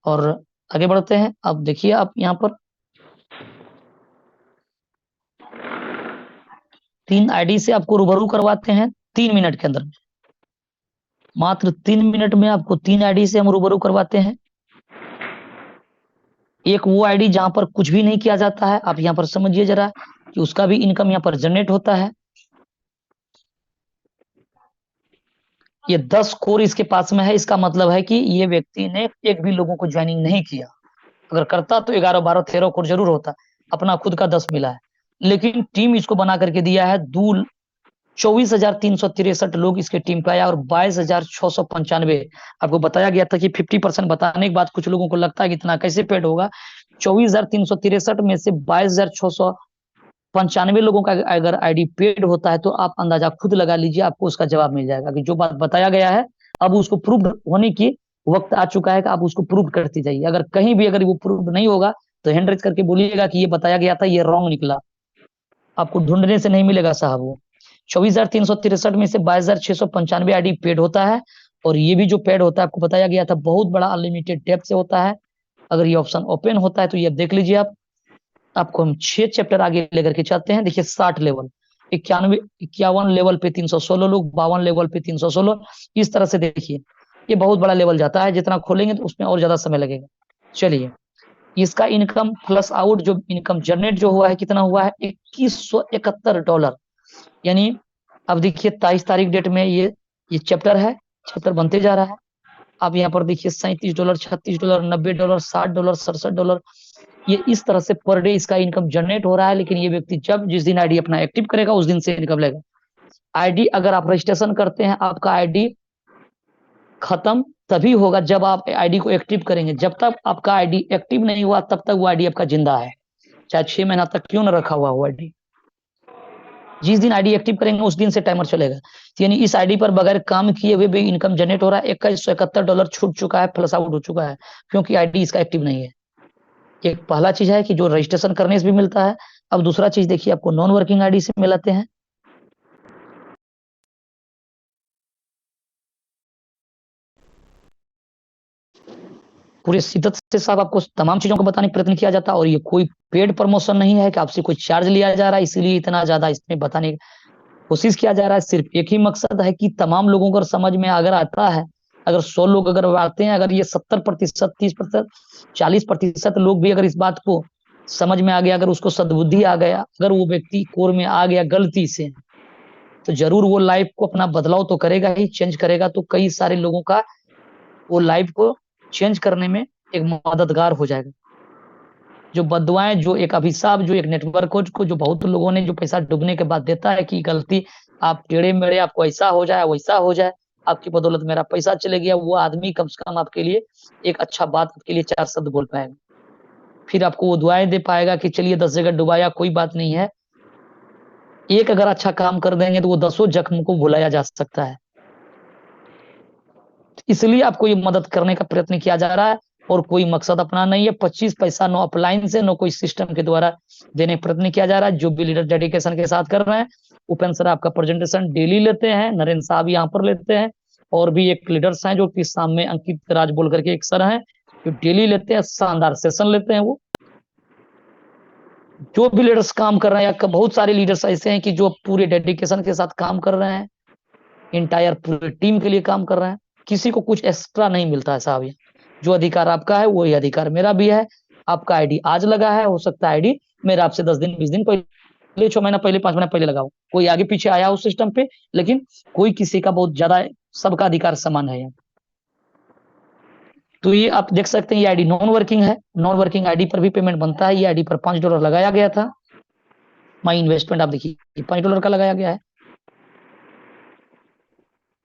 और आगे बढ़ते हैं। अब देखिए आप यहाँ पर 3 आईडी से आपको रूबरू करवाते हैं 3 मिनट के अंदर। मात्र 3 मिनट में आपको 3 आईडी से हम रूबरू करवाते हैं। एक वो आईडी जहां पर कुछ भी नहीं किया जाता है, आप यहाँ पर समझिए जरा कि उसका भी इनकम यहाँ पर जनरेट होता है। ये 10 कोर इसके पास में है, इसका मतलब है कि ये व्यक्ति ने एक भी लोगों को ज्वाइनिंग नहीं किया। अगर करता तो 11 12 13 कोर जरूर होता, अपना खुद का 10 मिला है। लेकिन टीम इसको बना करके दिया है 24,363 लोग इसके टीम पे आया और 22,695। आपको बताया गया था कि 50% बताने के बाद कुछ लोगों को लगता है कि इतना कैसे पेड होगा। 24,363 में से 22,695 लोगों का अगर आईडी पेड होता है तो आप अंदाजा खुद लगा लीजिए, आपको उसका जवाब मिल जाएगा कि जो बात बताया गया है अब उसको प्रूव होने की वक्त आ चुका है कि आप उसको प्रूव करते जाइए। अगर कहीं भी अगर वो प्रूव नहीं होगा तो हैंड रेज करके बोलिएगा कि ये बताया गया था, ये रॉन्ग निकला। आपको ढूंढने से नहीं मिलेगा साहब। वो 24,363 में से 22,695 आईडी पेड होता है। और ये भी जो पेड होता है आपको बताया गया था बहुत बड़ा अनलिमिटेड डेप्थ से होता है। अगर ये ऑप्शन ओपन होता है तो ये देख लीजिए आप। आपको हम 6 चैप्टर आगे लेकर के चलते हैं। देखिए 60 लेवल, 51 लेवल पे 316 लोग, 52 लेवल पे 316, इस तरह से देखिए ये बहुत बड़ा लेवल जाता है। जितना खोलेंगे तो उसमें और ज्यादा समय लगेगा। चलिए इसका इनकम प्लस आउट जो इनकम जनरेट जो हुआ है कितना हुआ है, $2171। यानी अब देखिए 23 तारीख डेट में ये चैप्टर है, चैप्टर बनते जा रहा है। अब यहाँ पर देखिए $37, $36, $90, $60, $67, ये इस तरह से पर डे इसका इनकम जनरेट हो रहा है। लेकिन ये व्यक्ति जब जिस दिन आईडी अपना एक्टिव करेगा उस दिन से इनकम लेगा। आईडी अगर आप रजिस्ट्रेशन करते हैं, आपका आईडी खत्म तभी होगा जब आप आईडी को एक्टिव करेंगे। जब तक आपका आईडी एक्टिव नहीं हुआ तब तक वो आईडी आपका जिंदा है, चाहे 6 महीना तक क्यों न रखा हुआ वो आईडी। जिस दिन आईडी एक्टिव करेंगे उस दिन से टाइमर चलेगा। यानी इस आईडी पर बगैर काम किए हुए भी इनकम जनरेट हो रहा है। $2171 छूट चुका है, प्लस आउट हो चुका है, क्योंकि आईडी इसका एक्टिव नहीं है। एक पहला चीज है कि जो रजिस्ट्रेशन करने से भी मिलता है। अब दूसरा चीज देखिए आपको नॉन वर्किंग आईडी से मिलाते हैं। पूरे शिद्दत से साहब आपको तमाम चीजों को बताने का प्रयत्न किया जाता है। और ये कोई पेड प्रमोशन नहीं है कि आपसे कोई चार्ज लिया जा रहा है, इसीलिए इतना ज्यादा इसमें बताने की कोशिश किया जा रहा है। सिर्फ एक ही मकसद है कि तमाम लोगों को समझ में अगर आता है, अगर 100 लोग अगर आते हैं, अगर ये 70%, 30%, 40% लोग भी अगर इस बात को समझ में आ गया, अगर उसको सद्बुद्धि आ गया, अगर वो व्यक्ति कोर में आ गया गलती से, तो जरूर वो लाइफ को अपना बदलाव तो करेगा ही, चेंज करेगा। तो कई सारे लोगों का वो लाइफ को चेंज करने में एक मददगार हो जाएगा। जो बददुआएं, जो एक अभिशाप, जो एक नेटवर्क को जो बहुत लोगों ने जो पैसा डूबने के बाद देता है कि गलती आप टेढ़े मेढ़े, आपको ऐसा हो जाए वैसा हो जाए, आपकी बदौलत मेरा पैसा चले गया, वो आदमी कम से कम आपके लिए एक अच्छा बात, आपके लिए 4 शब्द बोल पाएगा। फिर आपको वो दुआएं दे पाएगा कि चलिए 10 जगह डुबाया कोई बात नहीं है, एक अगर अच्छा काम कर देंगे तो वो 10 जख्म को भुलाया जा सकता है। इसलिए आपको ये मदद करने का प्रयत्न किया जा रहा है और कोई मकसद अपना नहीं है। 25 पैसा नो अपलाइन से, नो कोई सिस्टम के द्वारा देने का प्रयत्न किया जा रहा है। जो भी लीडर डेडिकेशन के साथ कर रहे हैं, उपेंद्र सर आपका प्रेजेंटेशन डेली लेते हैं, नरेंद्र साहब यहाँ पर लेते हैं, और भी एक लीडर्स हैं जो कि सामने अंकित राज बोल करके एक सर हैं जो डेली लेते हैं, शानदार सेशन लेते हैं। वो जो भी लीडर्स काम कर रहे हैं, या बहुत सारे लीडर्स ऐसे हैं कि जो पूरे डेडिकेशन के साथ काम कर रहे हैं, इंटायर पूरी टीम के लिए काम कर रहे हैं। किसी को कुछ एक्स्ट्रा नहीं मिलता है साहब। जो अधिकार आपका है वही अधिकार मेरा भी है। आपका आईडी आज लगा है, हो सकता है आईडी मेरा आपसे 10 दिन 20 दिन पहले, 6 महीना पहले, 5 महीना पहले लगाओ, कोई आगे पीछे आया उस सिस्टम पे, लेकिन कोई किसी का बहुत ज्यादा, सबका अधिकार समान है। तो ये आप देख सकते हैं ये आईडी नॉन वर्किंग है। नॉन वर्किंग आईडी पर भी पेमेंट बनता है। ये आईडी पर $5 लगाया गया था। माई इन्वेस्टमेंट आप देखिए $5 का लगाया गया है।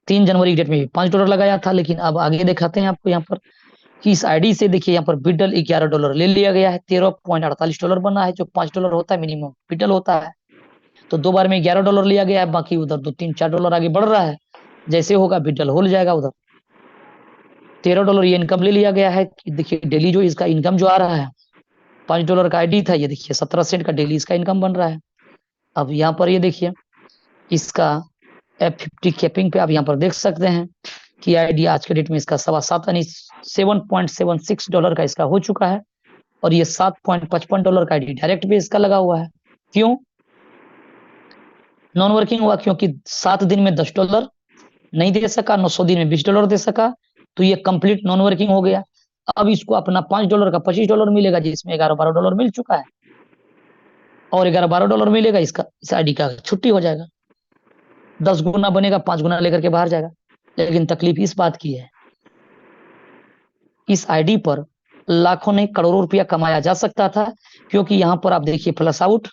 3 जनवरी डेट में भी $5 लगाया था। लेकिन अब आगे दिखाते हैं आपको यहाँ पर कि इस आईडी से देखिए यहाँ पर बिडल $11 ले लिया गया है। $13.48 बना है, जो $5 होता है मिनिमम बिडल होता है। तो 2 बार में $11 लिया गया है, बाकी उधर 2-3-4 आगे बढ़ रहा है। जैसे होगा बिडल हो जाएगा। उधर $13 ये इनकम ले लिया गया है। देखिए डेली जो इसका इनकम जो आ रहा है, $5 का आईडी था, ये देखिए 17 सेंट का डेली इसका इनकम बन रहा है। अब यहाँ पर ये देखिए इसका F50 कैपिंग पे आप यहाँ पर देख सकते हैं की आईडी आज के डेट में इसका $7.25 यानी $7.76 का इसका हो चुका है, और ये $7.55 का आईडी डायरेक्ट पे इसका लगा हुआ है। क्यों नॉन वर्किंग हुआ? क्योंकि 7 दिन में $10 नहीं दे सका, 900 दिन में $20 दे सका, तो ये कंप्लीट नॉन वर्किंग हो गया। अब इसको अपना $5 का $25 मिलेगा, जिसमें $11-12 मिल चुका है, और $11-12 मिलेगा इसका, इस आईडी का छुट्टी हो जाएगा, 10 गुना बनेगा, 5 गुना लेकर के बाहर जाएगा। लेकिन तकलीफ इस बात की है, इस आईडी पर लाखों नहीं करोड़ों रुपया कमाया जा सकता था, क्योंकि यहां पर आप देखिए फ्लश आउट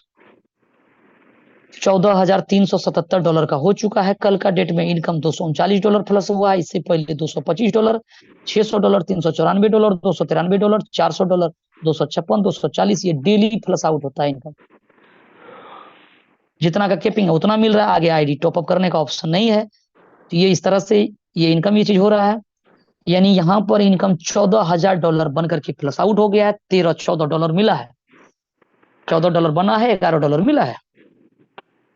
$14,377 का हो चुका है। कल का डेट में इनकम $239 प्लस हुआ है, इससे पहले $225, $600, $394, $293, $400, $256, $240, ये डेली फ्लश आउट होता है इनकम। जितना का केपिंग है उतना मिल रहा है, आगे आईडी टॉपअप करने का ऑप्शन नहीं है, तो ये इस तरह से ये इनकम ये चीज हो रहा है। यानी यहाँ पर इनकम $14,000 बनकर के प्लस आउट हो गया है, $13-14 मिला है, $14 बना है, $11 मिला है।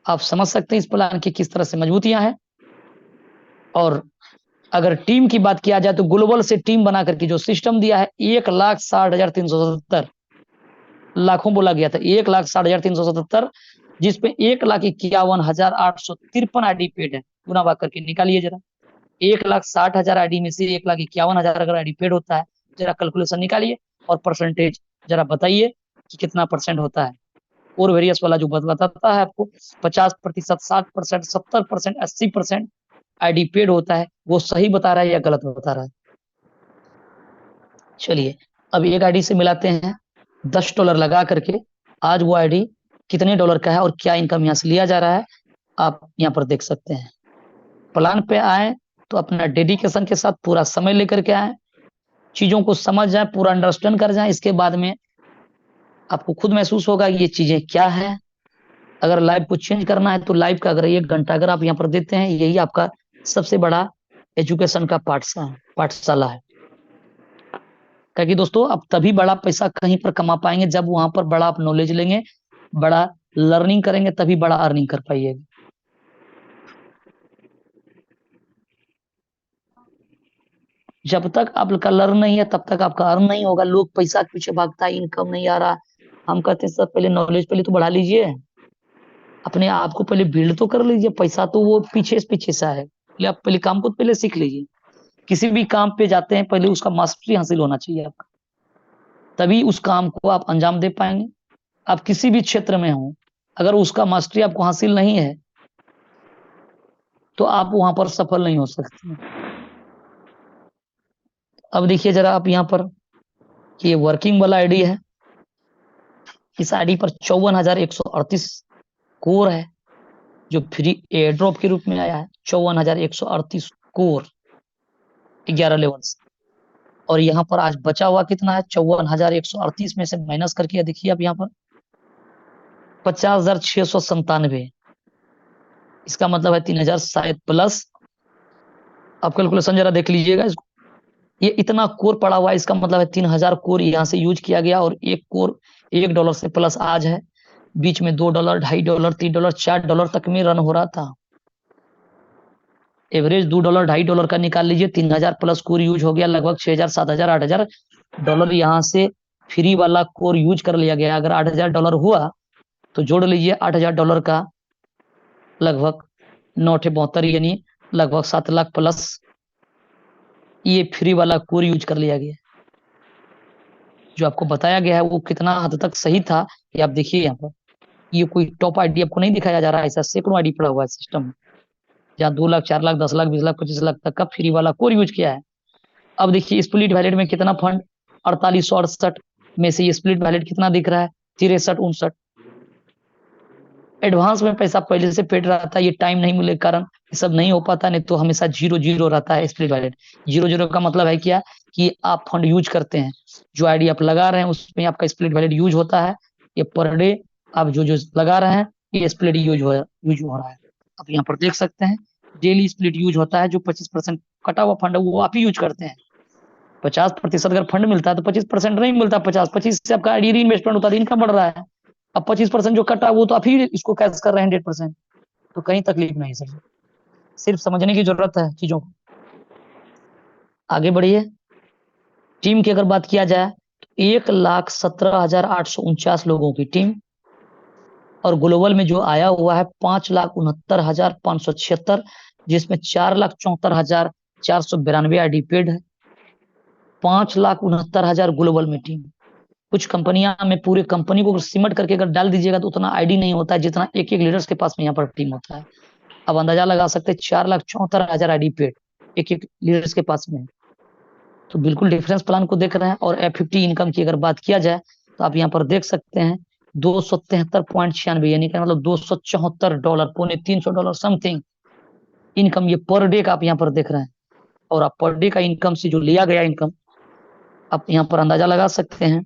आप समझ सकते हैं इस प्लान की किस तरह से मजबूतियां हैं। और अगर टीम की बात किया जाए तो ग्लोबल से टीम बना करके जो सिस्टम दिया है, 1,60,377 लाखों बोला गया था, 1,60,377, जिसपे 1,51,853 आईडी पेड है। गुना भाग करके निकालिए जरा, 1,60,000 आईडी में से 1,51,000 अगर आईडी पेड होता है, जरा कैलकुलेशन निकालिए और परसेंटेज जरा बताइए कि कितना परसेंट होता है। और वेरियस वाला जो बताता है आपको 50%, 60%, 70%, 80% आईडी पेड होता है, वो सही बता रहा है या गलत बता रहा है? चलिए अब एक आईडी से मिलाते हैं $10 लगा करके, आज वो आईडी कितने डॉलर का है और क्या इनकम यहाँ से लिया जा रहा है, आप यहाँ पर देख सकते हैं। प्लान पे आए तो अपना डेडिकेशन के साथ पूरा समय लेकर के आए, चीजों को समझ जाए, पूरा अंडरस्टैंड कर जाए, इसके बाद में आपको खुद महसूस होगा ये चीजें क्या है। अगर लाइफ को चेंज करना है तो लाइफ का अगर 1 घंटा अगर आप यहाँ पर देते हैं, यही आपका सबसे बड़ा एजुकेशन का पाठशाला है। क्योंकि दोस्तों आप तभी बड़ा पैसा कहीं पर कमा पाएंगे जब वहां पर बड़ा आप नॉलेज लेंगे, बड़ा लर्निंग करेंगे, तभी बड़ा अर्निंग कर पाइएगा। जब तक आपका लर्न नहीं है तब तक आपका अर्न नहीं होगा। लोग पैसा के पीछे भागता है, इनकम नहीं आ रहा, हम कहते हैं सर पहले नॉलेज पहले तो बढ़ा लीजिए, अपने आप को पहले बिल्ड तो कर लीजिए, पैसा तो वो पीछे से है, पहले आप पहले काम को पहले सीख लीजिए। किसी भी काम पे जाते हैं पहले उसका मास्टरी हासिल होना चाहिए आपका, तभी उस काम को आप अंजाम दे पाएंगे। आप किसी भी क्षेत्र में हो, अगर उसका मास्टरी आपको हासिल नहीं है तो आप वहां पर सफल नहीं हो सकते। अब देखिए जरा आप यहाँ पर कि ये वर्किंग वाला आईडी है, इस आईडी पर 54,138 कोर है, जो फ्री एयर ड्रॉप के रूप में आया है। 54,138 कोर 11 लेवल्स, और यहाँ पर आज बचा हुआ कितना है, 54,138 में से माइनस करके देखिए आप यहाँ पर 50,697, इसका मतलब है 3,000 शायद प्लस। आप कैलकुलेशन जरा देख लीजिएगा इसको, ये इतना कोर पड़ा हुआ है, इसका मतलब है 3,000 कोर यहाँ से यूज किया गया, और एक कोर $1 से प्लस आज है। बीच में $2, $2.5, $3, $4 तक में रन हो रहा था। एवरेज $2, $2.5 का निकाल लीजिए, 3,000 प्लस कोर यूज हो गया, लगभग 6,000, 7,000, $8,000 यहाँ से फ्री वाला कोर यूज कर लिया गया। अगर $8,000 हुआ तो जोड़ लीजिए $8,000 का लगभग 9-72, यानी लगभग 7 लाख प्लस ये फ्री वाला कोर यूज कर लिया गया। जो आपको बताया गया है वो कितना हद तक सही था, ये आप देखिए यहाँ पर। ये कोई टॉप आईडी आपको नहीं दिखाया जा रहा है, ऐसा सैकड़ों आईडी पड़ा हुआ है सिस्टम में, जहाँ 2 लाख, 4 लाख, 10 लाख, 20 लाख, 25 लाख तक का फ्री वाला कोर यूज किया है। अब देखिए स्प्लिट वैलेट में कितना फंड, 4868 में से ये स्प्लिट वैलेट कितना दिख रहा है, 63, 59। एडवांस में पैसा पहले से पेड रहता है, ये टाइम नहीं मिले कारण ये सब नहीं हो पाता, नहीं तो हमेशा 0-0 रहता है स्प्लिट वैलेट। 0-0 का मतलब है क्या कि आप फंड यूज करते हैं, जो आईडी आप लगा रहे हैं उसमें आपका स्प्लिट वैलेट यूज होता है। ये पर डे आप जो लगा रहे हैं ये स्प्लिट यूज हो रहा है। आप यहाँ पर देख सकते हैं डेली स्प्लिट यूज होता है। जो 25% कटा हुआ फंड है वो आप ही यूज करते हैं। 50% अगर फंड मिलता है तो 25% नहीं मिलता, 25 से आपका आईडी इन्वेस्टमेंट होता है, इनकम बढ़ रहा है। अब 25% जो कटा वो तो आप ही इसको कैश कर रहे हैं 100%, तो कहीं तकलीफ नहीं सर, सिर्फ समझने की जरूरत है चीजों को। आगे बढ़िए। टीम की अगर बात किया जाए तो 1,17,849 लोगों की टीम, और ग्लोबल में जो आया हुआ है 5,69,576, जिसमें 4,74,492 आईडी पेड है, 5,69,000 ग्लोबल में टीम। कुछ कंपनियां में पूरे कंपनी को सिमट करके अगर डाल दीजिएगा तो उतना आईडी नहीं होता है जितना एक एक लीडर्स के पास में यहाँ पर टीम होता है। अब अंदाजा लगा सकते हैं 4,74,000 आईडी पेड एक एक लीडर्स के पास में। तो बिल्कुल डिफरेंस प्लान को देख रहे हैं। और F50 इनकम की अगर बात किया जाए तो आप यहाँ पर देख सकते हैं 273.96, यानी कि मतलब $274, $250 समथिंग इनकम ये पर डे का आप यहाँ पर देख रहे हैं। और आप पर डे का इनकम से जो लिया गया इनकम आप यहाँ पर अंदाजा लगा सकते हैं।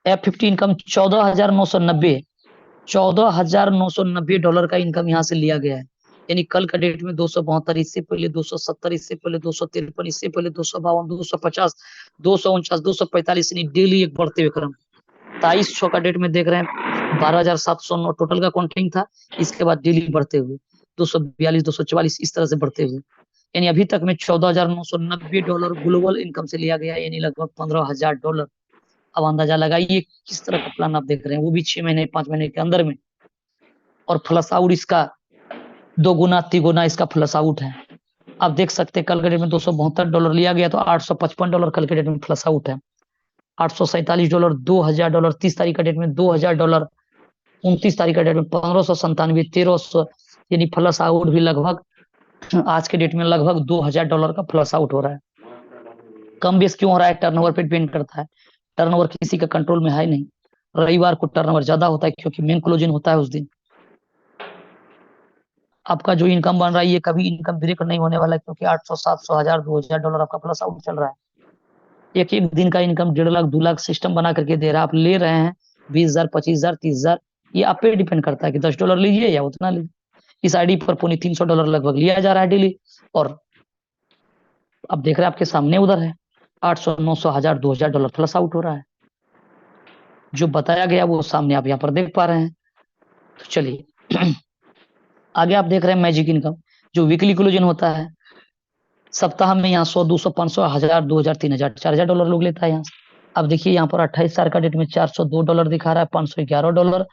F50 इनकम 14,990 डॉलर का इनकम यहाँ से लिया गया है। यानी कल का डेट में 272, इससे पहले 270, इससे पहले 253, इससे पहले 252, 250, 249, 245, यानी डेली एक बढ़ते हुए क्रम। 23/6 का डेट में देख रहे हैं 12,709 टोटल का काउंटिंग था। इसके बाद डेली बढ़ते हुए 242, 244 इस तरह से बढ़ते हुए, यानी अभी तक में $14,990 ग्लोबल इनकम से लिया गया, यानी लगभग $15,000। अब अंदाजा लगाइए किस तरह का प्लान आप देख रहे हैं, वो भी 6 महीने 5 महीने के अंदर में। और प्लस आउट इसका 2 गुना 3 गुना इसका प्लस आउट है। आप देख सकते हैं कल के डेट में $272 लिया गया तो $855 कल के डेट में प्लस आउट है। $847, $2,000, 30 तारीख का डेट में $2,000, 29 तारीख का डेट में 1,597, 1,300, यानी प्लस आउट भी लगभग आज के डेट में लगभग $2,000 का प्लस आउट हो रहा है। कम बेस क्यों हो रहा है? टर्नओवर पे डिपेंड करता है। टर्नओवर किसी का कंट्रोल में है नहीं। रविवार को टर्नओवर ज्यादा होता है क्योंकि मेन क्लोजिंग होता है उस दिन। आपका जो इनकम बन रहा है ये कभी इनकम ब्रेक नहीं होने वाला है, क्योंकि 800, 700, 1,000, $2,000 आपका प्लस आउट चल रहा है। एक एक दिन का इनकम 1.5 लाख 2 लाख सिस्टम बना करके दे रहा है। आप ले रहे हैं 20,000, 25,000, 30,000, ये आप पे डिपेंड करता है कि $10 लीजिए या उतना लीजिए। इस आईडी पर $300 लगभग लिया जा रहा है डेली। और अब देख रहे हैं आपके सामने उधर है 800, 900, 1,000, $2,000 प्लस आउट हो रहा है। जो बताया गया वो सामने आप यहाँ पर देख पा रहे हैं। तो चलिए आगे आप देख रहे हैं मैजिक इनकम, जो वीकली क्लोजन होता है। सप्ताह में यहाँ 100, 200, 500, 1,000, 2,000, 3,000, $4,000 लोग लेता है यहाँ से। अब देखिए यहाँ पर 28 तारीख का डेट में $402 दिखा रहा है, $511।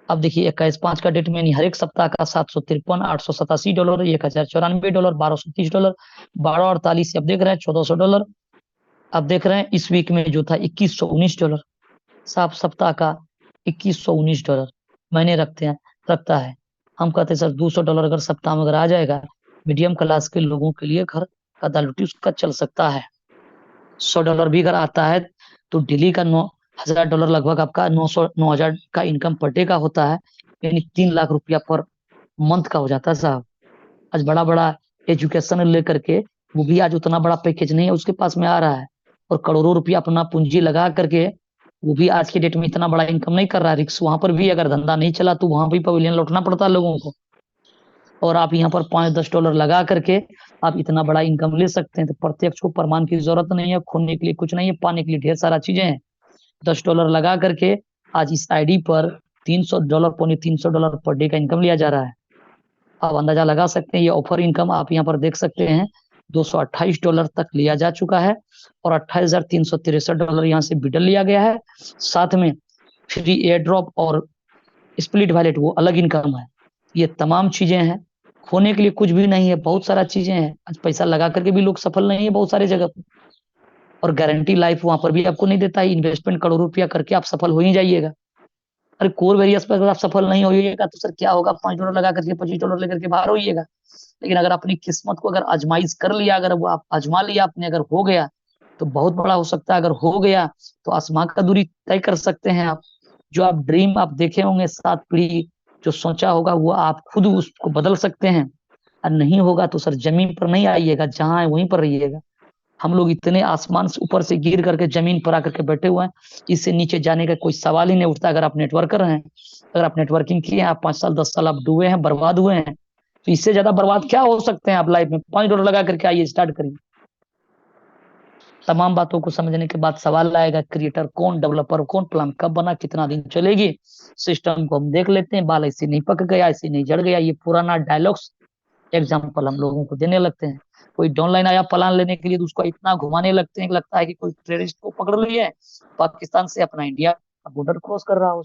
अब देखिए 21/5 का डेट में हर एक सप्ताह का $753, $887, $1,094, $1,230, 12/48 अब देख रहे हैं $1,400। अब देख रहे हैं इस वीक में जो था $2,119, साफ सप्ताह का $2,119 महीने रखता है। हम कहते हैं सर $200 अगर सप्ताह में अगर आ जाएगा मीडियम क्लास के लोगों के लिए घर का दाल रोटी उसका चल सकता है। $100 भी अगर आता है तो डेली का $9,000 लगभग आपका 9,000 का इनकम पर डे का होता है, यानी 3 लाख रुपया पर मंथ का हो जाता है साहब। आज बड़ा बड़ा एजुकेशन लेकर के वो भी आज उतना बड़ा पैकेज नहीं है उसके पास में आ रहा है, और करोड़ों रुपया अपना पूंजी लगा करके वो भी आज के डेट में इतना बड़ा इनकम नहीं कर रहा है। रिक्स वहां पर भी अगर धंधा नहीं चला तो वहां भी पवेलियन लौटना पड़ता है लोगों को। और आप यहाँ पर $5-10 लगा करके आप इतना बड़ा इनकम ले सकते हैं। तो प्रत्यक्ष को प्रमाण की जरूरत नहीं है, खोने के लिए कुछ नहीं है, पाने के लिए ढेर सारा चीजें हैं। $10 लगा करके आज इस आईडी पर $300, $350 पर डे का इनकम लिया जा रहा है। आप अंदाजा लगा सकते हैं ये ऑफर इनकम आप यहाँ पर देख सकते हैं $228 तक लिया जा चुका है, और $28,363 यहाँ से बिडल लिया गया है। साथ में फ्री एयर ड्रॉप और स्प्लिट वैलेट वो अलग इनकम है। ये तमाम चीजें हैं, खोने के लिए कुछ भी नहीं है, बहुत सारा चीजें हैं। आज पैसा लगा करके भी लोग सफल नहीं है बहुत सारे जगह पर, और गारंटी लाइफ वहां पर भी आपको नहीं देता है। इन्वेस्टमेंट करोड़ों रुपया करके आप सफल हो ही जाइएगा। अरे कोर वेरियस पर अगर आप सफल नहीं होइएगा तो सर क्या होगा, $5 लगा करके $25 लेकर के बाहर होइएगा। लेकिन अगर अपनी किस्मत को अगर आजमाइश कर लिया, अगर वो आप आजमा लिया आपने, अगर हो गया तो बहुत बड़ा हो सकता है। अगर हो गया तो आसमान का दूरी तय कर सकते हैं आप। जो आप ड्रीम आप देखे होंगे 7 पीढ़ी जो सोचा होगा वो आप खुद उसको बदल सकते हैं। और नहीं होगा तो सर जमीन पर नहीं आइएगा, जहां है वहीं पर रहिएगा। हम लोग इतने आसमान से ऊपर से गिर करके जमीन पर आकर के बैठे हुए हैं, इससे नीचे जाने का कोई सवाल ही नहीं उठता। अगर आप नेटवर्कर हैं, अगर आप नेटवर्किंग किए हैं, आप 5 साल 10 साल आप डूबे हैं, बर्बाद हुए हैं, तो इससे ज्यादा बर्बाद क्या हो सकते हैं आप लाइफ में? $5 लगा करके आइए, स्टार्ट करिए। तमाम बातों को समझने के बाद सवाल आएगा क्रिएटर कौन, डेवलपर कौन, प्लान कब बना, कितना दिन चलेगी। सिस्टम को हम देख लेते हैं, बाल ऐसे नहीं पक गया, ऐसे नहीं जड़ गया, ये पुराना डायलॉग्स एग्जाम्पल हम लोगों को देने लगते हैं। कोई डाउनलाइन आया प्लान लेने के लिए तो उसको इतना घुमाने लगते हैं कि लगता है कि कोई टेररिस्ट को पकड़ लिया है, पाकिस्तान से अपना इंडिया का बॉर्डर क्रॉस कर रहा हो,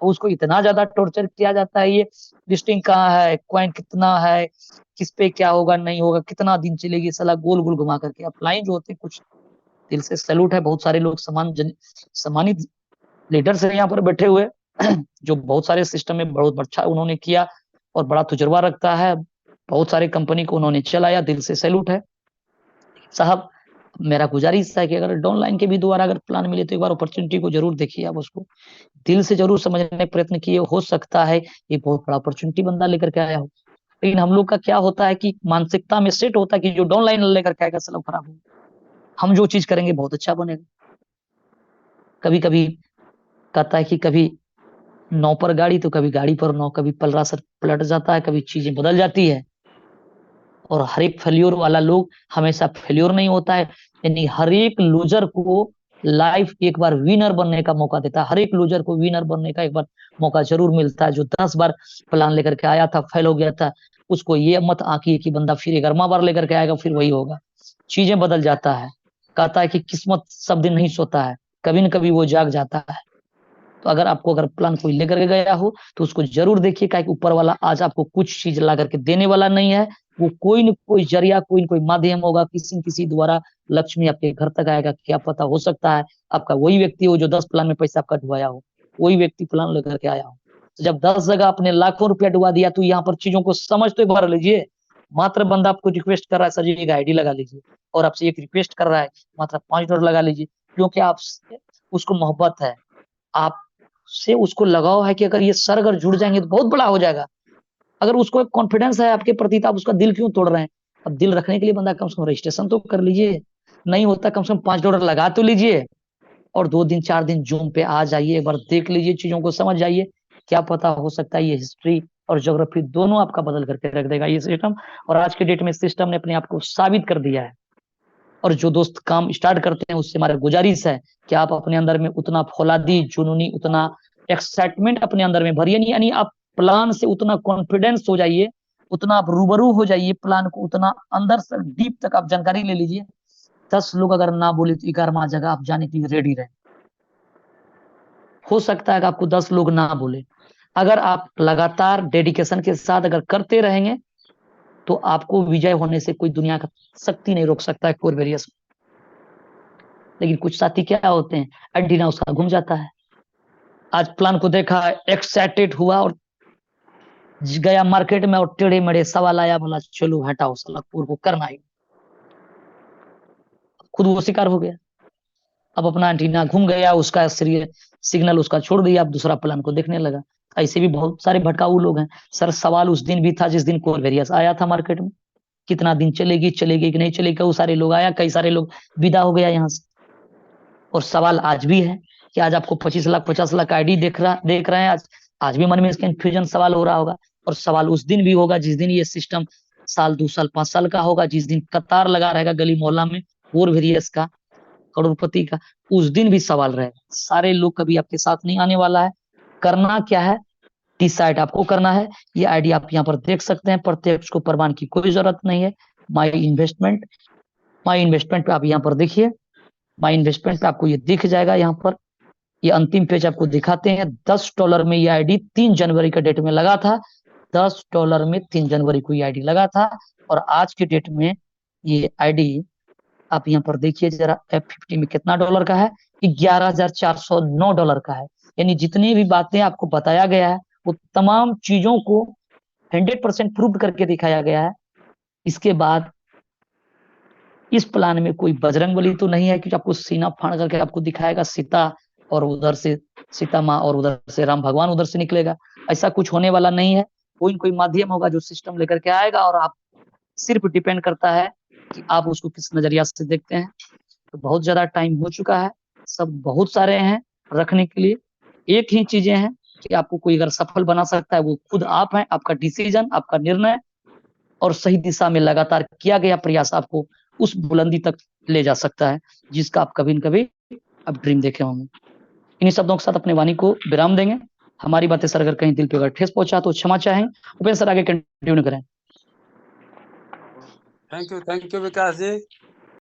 उसको इतना ज्यादा टॉर्चर किया जाता है। ये लिस्टिंग कहाँ है, कॉइन कितना है, किस पे क्या होगा नहीं होगा, कितना दिन चलेगी, साला गोल गोल घुमा करके। अपलाइन जो होते हैं, कुछ दिल से सैल्यूट है, बहुत सारे लोग सम्मानित लीडर्स हैं यहाँ पर बैठे हुए जो बहुत सारे सिस्टम में बहुत अच्छा उन्होंने किया और बड़ा तजुर्बा रखता है, बहुत सारे कंपनी को उन्होंने चलाया, दिल से सैल्यूट है साहब। मेरा गुजारिश है कि अगर डाउनलाइन के भी द्वारा अगर प्लान मिले तो एक बार अपॉर्चुनिटी को जरूर देखिए, आप उसको दिल से जरूर समझने का प्रयत्न किए, हो सकता है ये बहुत बड़ा अपॉर्चुनिटी बंदा लेकर के आया हो। लेकिन हम लोग का क्या होता है कि मानसिकता में सेट होता है कि जो डाउनलाइन लेकर के आएगा सब खराब होगा, हम जो चीज करेंगे बहुत अच्छा बनेगा। कभी कभी कहता है कि कभी 9 पर गाड़ी तो कभी गाड़ी पर 9, कभी पलरा सर पलट जाता है, कभी चीजें बदल जाती है। और हर एक फेल्योर वाला लोग हमेशा फेल्योर नहीं होता है, यानी हर एक लूजर को लाइफ एक बार विनर बनने का मौका देता है, हर एक लूजर को विनर बनने का एक बार मौका जरूर मिलता है। जो 10 बार प्लान लेकर के आया था, फेल हो गया था, उसको ये मत आंकी कि बंदा फिर 11वां बार लेकर के आएगा फिर वही होगा। चीजें बदल जाता है, कहता है कि किस्मत सब दिन नहीं सोता है, कभी न कभी वो जाग जाता है। तो अगर आपको अगर प्लान कोई लेकर के गया हो तो उसको जरूर देखिए, कि ऊपर वाला आज आपको कुछ चीज ला करके देने वाला नहीं है, वो कोई न कोई जरिया, कोई न कोई माध्यम होगा, किसी न किसी द्वारा लक्ष्मी आपके घर तक आएगा। क्या पता, हो सकता है आपका वही व्यक्ति हो जो 10 प्लान में पैसा आपका डुबाया हो, वही व्यक्ति प्लान लेकर के आया हो। तो जब 10 जगह आपने लाखों रुपया डुबा दिया तो यहाँ पर चीजों को समझ तो एक बार लीजिए। मात्र बंदा आपको रिक्वेस्ट कर रहा है सर जी एक आईडी लगा लीजिए, और आपसे एक रिक्वेस्ट कर रहा है मात्र $5 लगा लीजिए, क्योंकि आप उसको मोहब्बत है, आप से उसको लगाव है कि अगर ये सर अगर जुड़ जाएंगे तो बहुत बड़ा हो जाएगा। अगर उसको एक कॉन्फिडेंस है आपके प्रति तो आप उसका दिल क्यों तोड़ रहे हैं। अब दिल रखने के लिए बंदा कम से कम रजिस्ट्रेशन तो कर लीजिए, नहीं होता कम से कम $5 लगा तो लीजिए, और 2 दिन 4 दिन जूम पे आ जाइए, एक बार देख लीजिए, चीजों को समझ जाइए। क्या पता, हो सकता है ये हिस्ट्री और ज्योग्राफी दोनों आपका बदल करके रख देगा ये सिस्टम। और आज के डेट में सिस्टम ने अपने आप को साबित कर दिया है। और जो दोस्त काम स्टार्ट करते हैं उससे हमारा गुजारिश है कि आप अपने अंदर में उतना फौलादी जुनूनी, उतना एक्साइटमेंट अपने अंदर में भरिए नहीं, यानी आप प्लान से उतना कॉन्फिडेंस हो जाइए, उतना आप रूबरू हो जाइए प्लान को, उतना अंदर से डीप तक आप जानकारी ले लीजिए। 10 लोग अगर ना बोले तो 11वां जगह आप जाने के लिए रेडी रहे। हो सकता है कि आपको 10 लोग ना बोले, अगर आप लगातार डेडिकेशन के साथ अगर करते रहेंगे तो आपको विजय होने से कोई दुनिया का शक्ति नहीं रोक सकता है कोरवेरियस। लेकिन कुछ साथी क्या होते हैं, एंटीना उसका घूम जाता है। आज प्लान को देखा, एक्साइटेड हुआ और गया मार्केट में और टेढ़े मेढ़े सवाल आया, बोला चलो हटाओ सलाहपुर को करना ही, खुद वो शिकार हो गया। अब अपना एंटीना घूम गया, उसका सिग्नल उसका छोड़ दिया, अब दूसरा प्लान को देखने लगा। ऐसे भी बहुत सारे भटकाऊ लोग हैं। सर सवाल उस दिन भी था जिस दिन कोरवेरियस आया था मार्केट में, कितना दिन चलेगी चलेगी कि नहीं चलेगी, वो सारे लोग आया, कई सारे लोग विदा हो गया यहाँ से। और सवाल आज भी है कि आज आपको 25 लाख 50 लाख आईडी देख रहे हैं, आज भी मन में इसका कंफ्यूजन सवाल हो रहा होगा। और सवाल उस दिन भी होगा जिस दिन ये सिस्टम साल 2 साल 5 साल का होगा, जिस दिन कतार लगा रहेगा गली मोहल्ला में कोरवेरियस का, करोड़पति का, उस दिन भी सवाल रहेगा। सारे लोग कभी आपके साथ नहीं आने वाला है। करना क्या है, डिसाइड आपको करना है। ये आईडी आप यहाँ पर देख सकते हैं, प्रत्यक्ष को प्रमाण की कोई जरूरत नहीं है। माई इन्वेस्टमेंट पे आप यहाँ पर देखिए, माई इन्वेस्टमेंट पे आपको ये दिख जाएगा। यहाँ पर ये अंतिम पेज आपको दिखाते हैं। $10 में ये आईडी 3 जनवरी के डेट में लगा था, $10 में 3 जनवरी को ये आईडी लगा था। और आज के डेट में ये आईडी आप यहाँ पर देखिए जरा, F50 में कितना डॉलर का है, $11,409 का है। यानी जितनी भी बातें आपको बताया गया है वो तमाम चीजों को 100% प्रूव करके दिखाया गया है। इसके बाद इस प्लान में कोई बजरंगबली तो नहीं है कि आपको सीना फाड़ करके आपको दिखाएगा सीता, और उधर से सीता माँ और उधर से राम भगवान उधर से निकलेगा, ऐसा कुछ होने वाला नहीं है। कोई न कोई माध्यम होगा जो सिस्टम लेकर के आएगा, और आप सिर्फ डिपेंड करता है कि आप उसको किस नजरिया से देखते हैं। तो बहुत ज्यादा टाइम हो चुका है, सब बहुत सारे हैं रखने के लिए। एक ही चीजें हैं कि आपको कोई अगर सफल बना सकता है वो खुद आप हैं, आपका डिसीजन, आपका निर्णय और सही दिशा में लगातार किया गया प्रयास आपको उस बुलंदी तक ले जा सकता है जिसका आप कभी न कभी अब ड्रीम देखे होंगे। इन्हीं शब्दों के साथ अपने वाणी को विराम देंगे। हमारी बातें सर अगर कहीं दिल पे अगर ठेस पहुंचा तो क्षमा चाहें। उपेंद्र सर आगे कंटिन्यू करें। Thank you Vikas ji.